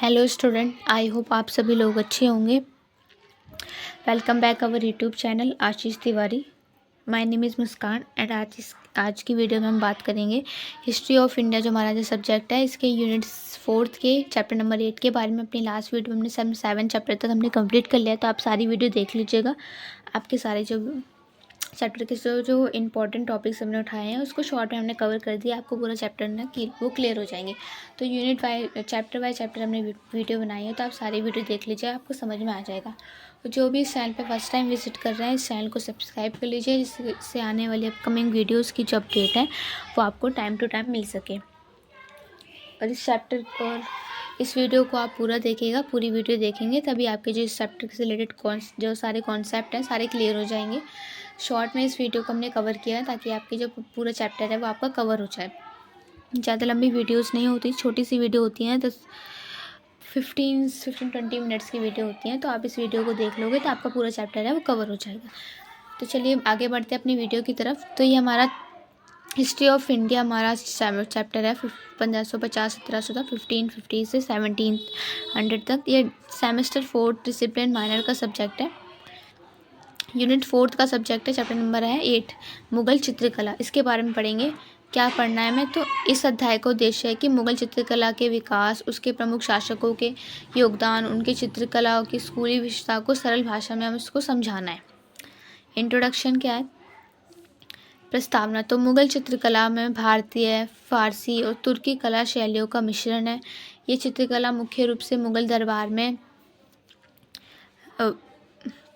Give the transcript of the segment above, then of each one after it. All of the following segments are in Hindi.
हेलो स्टूडेंट, आई होप आप सभी लोग अच्छे होंगे। Welcome back our YouTube channel Ashish Tiwari. My name is Muskan and आज की वीडियो में हम बात करेंगे हिस्ट्री ऑफ इंडिया, जो हमारा जो सब्जेक्ट है, इसके यूनिट 4 के चैप्टर नंबर 8 के बारे में। अपनी लास्ट वीडियो में हमने 7 चैप्टर तक हमने कंप्लीट कर लिया, तो आप सारी वीडियो देख लीजिएगा। आपके सारे जो चैप्टर के जो इंपॉर्टेंट टॉपिक्स हमने उठाए हैं उसको शॉर्ट में हमने कवर कर दिया। आपको पूरा चैप्टर ना कि वो क्लियर हो जाएंगे। तो unit wise chapter by chapter हमने वीडियो बनाई है, तो आप सारी वीडियो देख लीजिए, आपको समझ में आ जाएगा। और जो भी इस चैनल पे फर्स्ट टाइम विजिट कर रहे हैं, इस चैनल को सब्सक्राइब कर लीजिए, जिससे आने वाली अपकमिंग वीडियोज़ की जो अपडेट है वो आपको टाइम टू टाइम मिल सके। और इस वीडियो को आप पूरा देखिएगा, पूरी वीडियो देखेंगे तभी आपके जो इस चैप्टर से रिलेटेड जो सारे कॉन्सेप्ट हैं सारे क्लियर हो जाएंगे। शॉर्ट में इस वीडियो को हमने कवर किया है ताकि आपकी जो पूरा चैप्टर है वो आपका कवर हो जाए। ज़्यादा लंबी वीडियोस नहीं होती, छोटी सी वीडियो होती हैं, 15-20 मिनट्स की वीडियो होती हैं। तो आप इस वीडियो को देख लोगे तो आपका पूरा चैप्टर है वो कवर हो जाएगा। तो चलिए आगे बढ़ते हैं अपनी वीडियो की तरफ। तो ये हमारा हिस्ट्री ऑफ इंडिया हमारा चैप्टर है 1550-1700 तक, 1550 से 1700 तक। ये सेमेस्टर 4 डिसिप्लिन माइनर का सब्जेक्ट है। यूनिट 4 का सब्जेक्ट है, चैप्टर नंबर है 8 मुग़ल चित्रकला। इसके बारे में पढ़ेंगे। क्या पढ़ना है मैं, तो इस अध्याय का उद्देश्य है कि मुग़ल चित्रकला के विकास, उसके प्रमुख शासकों के योगदान, उनकी चित्रकला की स्कूली विशेषता को सरल भाषा में हमें उसको समझाना है। इंट्रोडक्शन क्या है, प्रस्तावना। तो मुग़ल चित्रकला में भारतीय, फ़ारसी और तुर्की कला शैलियों का मिश्रण है। ये चित्रकला मुख्य रूप से मुग़ल दरबार में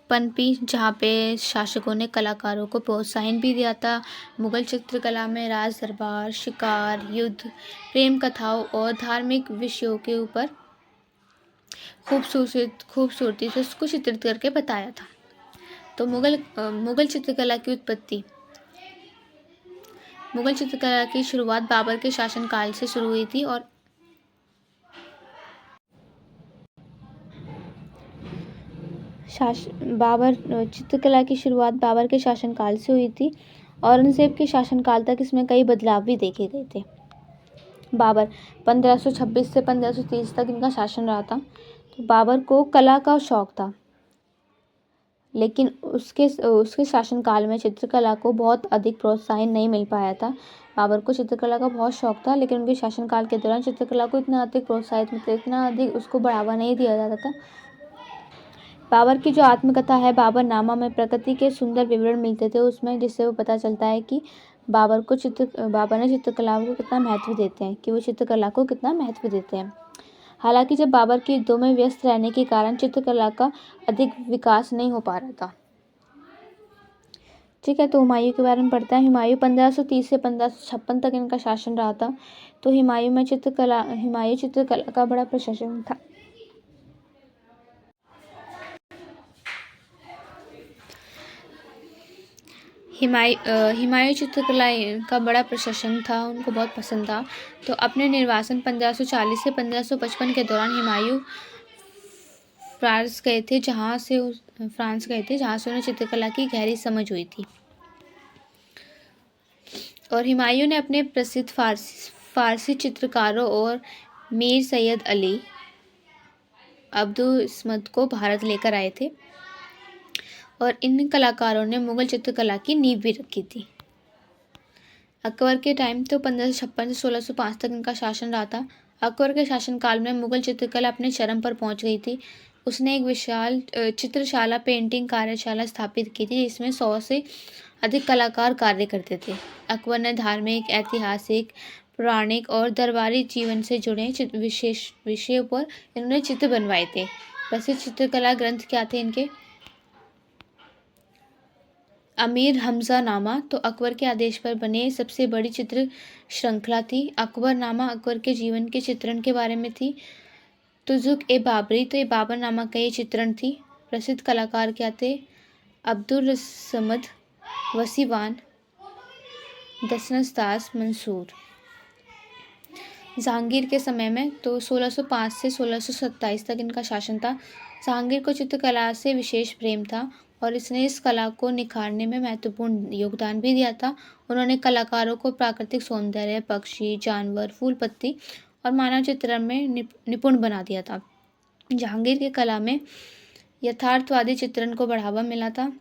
पनपी, जहाँ पे शासकों ने कलाकारों को प्रोत्साहन भी दिया था। मुग़ल चित्रकला में राज दरबार, शिकार, युद्ध, प्रेम कथाओं और धार्मिक विषयों के ऊपर खूबसूरती से उसको चित्रित करके बताया था। तो मुग़ल चित्रकला की उत्पत्ति। मुग़ल चित्रकला की शुरुआत बाबर के शासनकाल से शुरू हुई थी और चित्रकला की शुरुआत बाबर के शासनकाल से हुई थी। औरंगज़ेब के शासनकाल तक इसमें कई बदलाव भी देखे गए थे। बाबर 1526 से 1530 तक इनका शासन रहा था। तो बाबर को कला का शौक था, लेकिन उसके शासनकाल में चित्रकला को बहुत अधिक प्रोत्साहन नहीं मिल पाया था। बाबर को चित्रकला का बहुत शौक था, लेकिन उनके शासनकाल के दौरान चित्रकला को इतना अधिक प्रोत्साहित, मतलब इतना अधिक उसको बढ़ावा नहीं दिया जाता था। बाबर की जो आत्मकथा है, बाबर नामा में प्रकृति के सुंदर विवरण मिलते थे उसमें, जिससे वो पता चलता है कि बाबर ने चित्रकला को कितना महत्व देते हैं, कि वो चित्रकला को कितना महत्व देते हैं। हालांकि जब बाबर की युद्धों में व्यस्त रहने के कारण चित्रकला का अधिक विकास नहीं हो पा रहा था। ठीक है, तो हुमायूं के बारे में पढ़ते हैं। हुमायूं 1530 से 1556 तक इनका शासन रहा था। तो हुमायूं चित्रकला का बड़ा प्रशंसक था। हुमायूं चित्रकला का बड़ा प्रशंसक था, उनको बहुत पसंद था। तो अपने निर्वासन 1540 से 1555 के दौरान हुमायूं फ्रांस गए थे, जहाँ से उन्हें चित्रकला की गहरी समझ हुई थी। और हुमायूं ने अपने प्रसिद्ध फारसी चित्रकारों और मीर सैयद अली अब्दुल समद को भारत लेकर आए थे, और इन कलाकारों ने मुग़ल चित्रकला की नींव भी रखी थी। अकबर के टाइम तो 1556 से 1605 तक इनका शासन रहा था। अकबर के शासनकाल में मुग़ल चित्रकला अपने चरम पर पहुंच गई थी। उसने एक विशाल चित्रशाला, पेंटिंग कार्यशाला स्थापित की थी, जिसमें 100 से अधिक कलाकार कार्य करते थे। अकबर ने धार्मिक, ऐतिहासिक, पौराणिक और दरबारी जीवन से जुड़े विशेष विषयों पर इन्होंने चित्र बनवाए थे। प्रसिद्ध चित्रकला ग्रंथ क्या थे इनके, अमीर हमजा नामा तो अकबर के आदेश पर बने सबसे बड़ी चित्र श्रृंखला थी। अकबर नामा अकबर के जीवन के चित्रण के बारे में थी। तुजुक ए बाबरी, तो ये बाबर नामा का ये चित्रण थी। प्रसिद्ध कलाकार क्या थे, अब्दुल समद, वसीवान, दसनदास मंसूर। जहांगीर के समय में तो 1605 से 1627 तक इनका शासन था। जहांगीर को चित्रकला से विशेष प्रेम था और इसने इस कला को निखारने में महत्वपूर्ण योगदान भी दिया था। उन्होंने कलाकारों को प्राकृतिक सौंदर्य, पक्षी, जानवर, फूल पत्ती और मानव चित्रण में निपुण बना दिया था। जहांगीर की कला में यथार्थवादी चित्रण को बढ़ावा मिला था।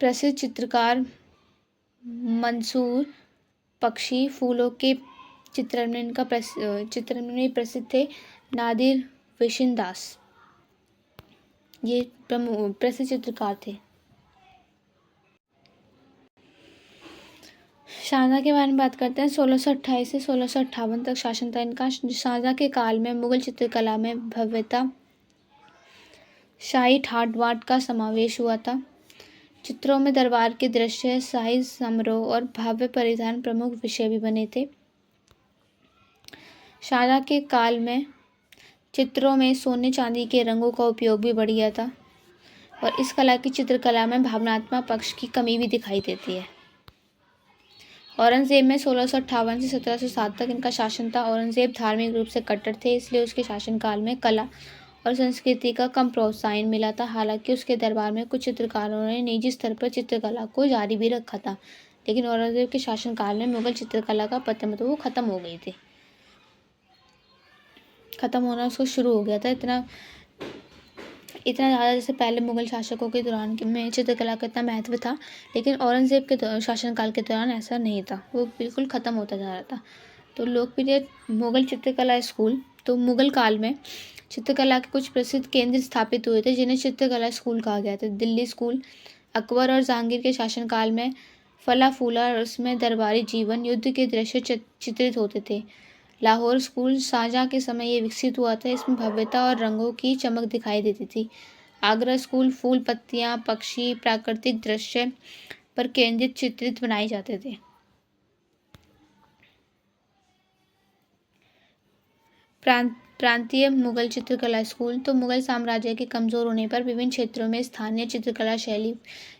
प्रसिद्ध चित्रकार मंसूर पक्षी फूलों के चित्रण में प्रसिद्ध थे। नादिर विशिनदास ये प्रसिद्ध चित्रकार थे। शाहजहाँ के बारे में बात करते हैं। 1628 से 1658 तक शासन था इनका। शाहजहाँ के काल में मुगल चित्रकला में भव्यता, शाही ठाट बाट का समावेश हुआ था। चित्रों में दरबार के दृश्य, शाही समारोह और भव्य परिधान प्रमुख विषय भी बने थे। शाहजहाँ के काल में चित्रों में सोने चांदी के रंगों का उपयोग भी बढ़ गया था और इस कला की चित्रकला में भावनात्मक पक्ष की कमी भी दिखाई देती है। औरंगजेब में 1658 से 1707 तक इनका शासन था। औरंगजेब धार्मिक रूप से कट्टर थे, इसलिए उसके शासनकाल में कला और संस्कृति का कम प्रोत्साहन मिला था। हालांकि उसके दरबार में कुछ चित्रकारों ने निजी स्तर पर चित्रकला को जारी भी रखा था, लेकिन औरंगजेब के शासनकाल में मुगल चित्रकला का पतन वो खत्म हो गई थी, खत्म होना उसको शुरू हो गया था। इतना ज़्यादा जैसे पहले मुगल शासकों के दौरान में चित्रकला का इतना महत्व था, लेकिन औरंगजेब के शासनकाल के दौरान ऐसा नहीं था, वो बिल्कुल ख़त्म होता जा रहा था। तो लोकप्रिय मुगल चित्रकला स्कूल, तो मुगल काल में चित्रकला के कुछ प्रसिद्ध केंद्र स्थापित हुए थे जिन्हें चित्रकला स्कूल कहा गया था। दिल्ली स्कूल अकबर और जहांगीर के शासनकाल में फला फूला और उसमें दरबारी जीवन, युद्ध के दृश्य चित्रित होते थे। लाहौर स्कूल शाहजहाँ के समय ये विकसित हुआ था, इसमें भव्यता और रंगों की चमक दिखाई देती थी। आगरा स्कूल फूल, पत्तियाँ, पक्षी, प्राकृतिक दृश्य पर केंद्रित चित्रित बनाए जाते थे। प्रांतीय मुगल चित्रकला स्कूल, तो मुगल साम्राज्य के कमज़ोर होने पर विभिन्न क्षेत्रों में स्थानीय चित्रकला शैली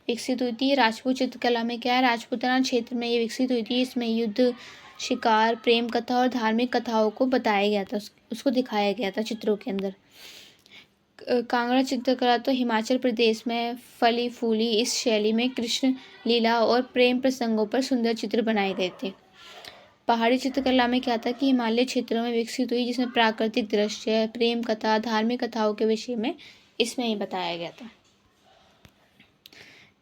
विकसित हुई थी। राजपूत चित्रकला में क्या है, राजपूताना क्षेत्र में ये विकसित हुई थी। इसमें युद्ध, शिकार, प्रेम कथा और धार्मिक कथाओं को बताया गया था, उसको दिखाया गया था चित्रों के अंदर। कांगड़ा चित्रकला, तो हिमाचल प्रदेश में फली फूली इस शैली में कृष्ण लीला और प्रेम प्रसंगों पर सुंदर चित्र बनाए गए थे। पहाड़ी चित्रकला में क्या था कि हिमालय क्षेत्रों में विकसित हुई, जिसमें प्राकृतिक दृश्य, प्रेम कथा, धार्मिक कथाओं के विषय में इसमें ही बताया गया था।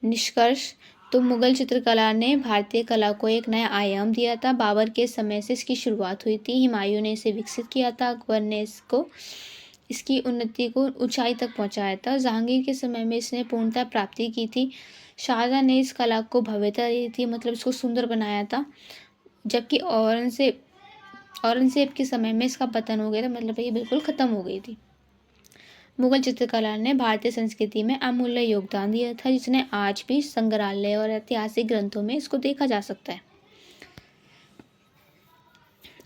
निष्कर्ष, तो मुगल चित्रकला ने भारतीय कला को एक नया आयाम दिया था। बाबर के समय से इसकी शुरुआत हुई थी, हुमायूं ने इसे विकसित किया था, अकबर ने इसकी उन्नति को ऊंचाई तक पहुंचाया था, जहांगीर के समय में इसने पूर्णता प्राप्ति की थी, शाहजहाँ ने इस कला को भव्यता दी थी, मतलब इसको सुंदर बनाया था, जबकि औरंगजेब के समय में इसका पतन हो गया था, मतलब ये बिल्कुल ख़त्म हो गई थी। मुगल चित्रकला ने भारतीय संस्कृति में अमूल्य योगदान दिया था, जिसने आज भी संग्रहालय और ऐतिहासिक ग्रंथों में इसको देखा जा सकता है।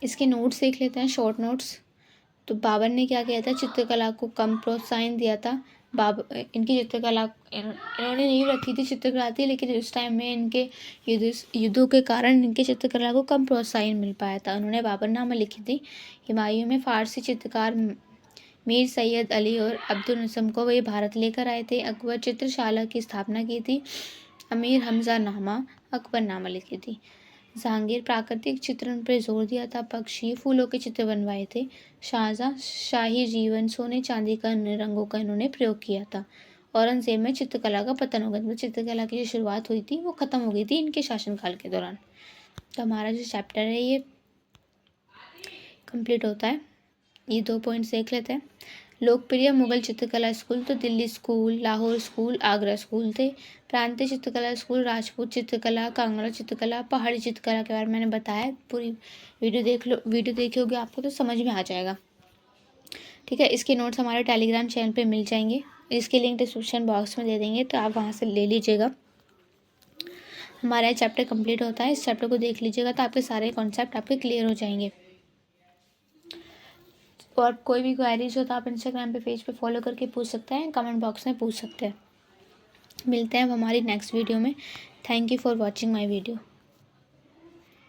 इसके नोट्स देख लेते हैं, शॉर्ट नोट्स। तो बाबर ने क्या किया था, चित्रकला को कम प्रोत्साहन दिया था। इनकी चित्रकला इन्होंने नींव रखी थी चित्रकला थी, लेकिन उस टाइम में इनके युद्धों के कारण इनके चित्रकला को कम प्रोत्साहन मिल पाया था। उन्होंने बाबरनामा लिखी थी। हुमायूं में फारसी चित्रकार मीर सैयद अली और अब्दुल नसम को वे भारत लेकर आए थे। अकबर चित्रशाला की स्थापना की थी। अमीर हमजा नामा अकबरनामा लिखी थी। जहांगीर प्राकृतिक चित्रण पर जोर दिया था, पक्षी, फूलों के चित्र बनवाए थे। शाहजहाँ शाही जीवन, सोने चांदी का अन्य रंगों का इन्होंने प्रयोग किया था। औरंगजेब में चित्रकला का पतन हो गया, मतलब चित्रकला की जो शुरुआत हुई थी वो खत्म हो गई थी इनके शासनकाल के दौरान। तो हमारा जो चैप्टर है ये कंप्लीट होता है। ये 2 पॉइंट्स देख लेते हैं। लोकप्रिय मुगल चित्रकला स्कूल, तो Delhi school, Lahore school, Agra school थे। प्रांतीय चित्रकला स्कूल, राजपूत चित्रकला, कांगड़ा चित्रकला, पहाड़ी चित्रकला के बारे में मैंने बताया। पूरी वीडियो देख लो, वीडियो देखी होगी आपको तो समझ में आ जाएगा, ठीक है। इसके नोट्स हमारे टेलीग्राम चैनल पे मिल जाएंगे, इसके लिंक डिस्क्रिप्शन बॉक्स में दे देंगे, तो आप वहाँ से ले लीजिएगा। हमारा चैप्टर कंप्लीट होता है, इस चैप्टर को देख लीजिएगा तो आपके सारे कॉन्सेप्ट आपके क्लियर हो जाएंगे। और कोई भी क्वेरीज हो तो आप इंस्टाग्राम पे, पेज पे फॉलो करके पूछ सकते हैं, कमेंट बॉक्स में पूछ सकते हैं। मिलते हैं अब हमारी नेक्स्ट वीडियो में। Thank you for watching my video.